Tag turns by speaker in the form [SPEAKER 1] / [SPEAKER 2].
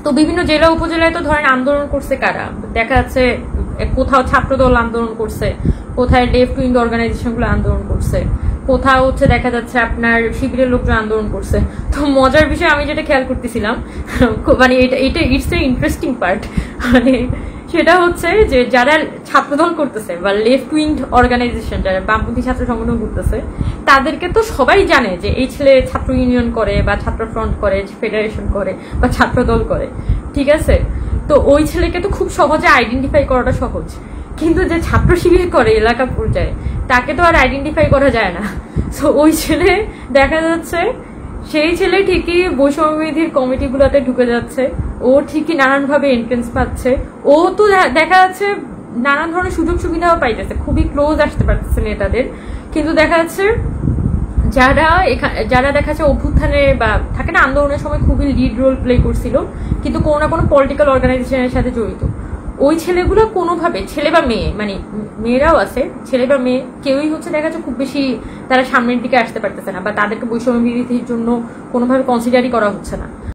[SPEAKER 1] তো বিভিন্ন জেলা উপজেলায় তো ধরেন আন্দোলন করছে কারা, দেখা যাচ্ছে কোথাও ছাত্রদল আন্দোলন করছে, কোথায় লেফট উইং অর্গানাইজেশন গুলো আন্দোলন করছে, কোথাও হচ্ছে দেখা যাচ্ছে আপনার শিবিরের লোকজন আন্দোলন করছে। তো মজার বিষয় আমি যেটা খেয়াল করতেছিলাম, মানে এটা ইটস এ ইন্টারেস্টিং পার্ট, মানে সেটা হচ্ছে যে যারা ছাত্রদল করতেছে বা লেফট উইং অর্গানাইজেশন, যারা বামপন্থী ছাত্র সংগঠন করতেছে, তাদেরকে তো সবাই জানে যে এই ছেলে ছাত্র ইউনিয়ন করে বা ছাত্র ফ্রন্ট করে, ফেডারেশন করে বা ছাত্রদল করে, ঠিক আছে? তো ওই ছেলেকে তো খুব সহজে আইডেন্টিফাই করাটা সহজ, কিন্তু যে ছাত্র শিবির করে এলাকা পর্যায়ে তাকে তো আর আইডেন্টিফাই করা যায় না। তো ওই ছেলে দেখা যাচ্ছে সেই ছেলে ঠিকই বৈষম্যবিধির কমিটিগুলোতে ঢুকে যাচ্ছে, ও ঠিকই নানানভাবে এন্ট্রেন্স পাচ্ছে, ও তো দেখা যাচ্ছে নানান ধরনের সুযোগ সুবিধাও পাইতেছে, খুবই ক্লোজ আসতে পারতেছে নেতাদের। কিন্তু দেখা যাচ্ছে যারা দেখা যাচ্ছে অভ্যুত্থানে বা থাকে না আন্দোলনের সময় খুবই লিড রোল প্লে করছিল, কিন্তু কোনো না কোনো পলিটিক্যাল অর্গানাইজেশনের সাথে জড়িত, ওই ছেলেগুলো কোনোভাবে, ছেলে বা মেয়ে, মানে মেয়েরাও আছে, ছেলে বা মেয়ে কেউই হচ্ছে দেখা যাচ্ছে খুব বেশি তারা সামনের দিকে আসতে পারতেছে না, বা তাদেরকে বৈষম্য বিরোধীর জন্য কোনোভাবে কনসিডারই করা হচ্ছে না।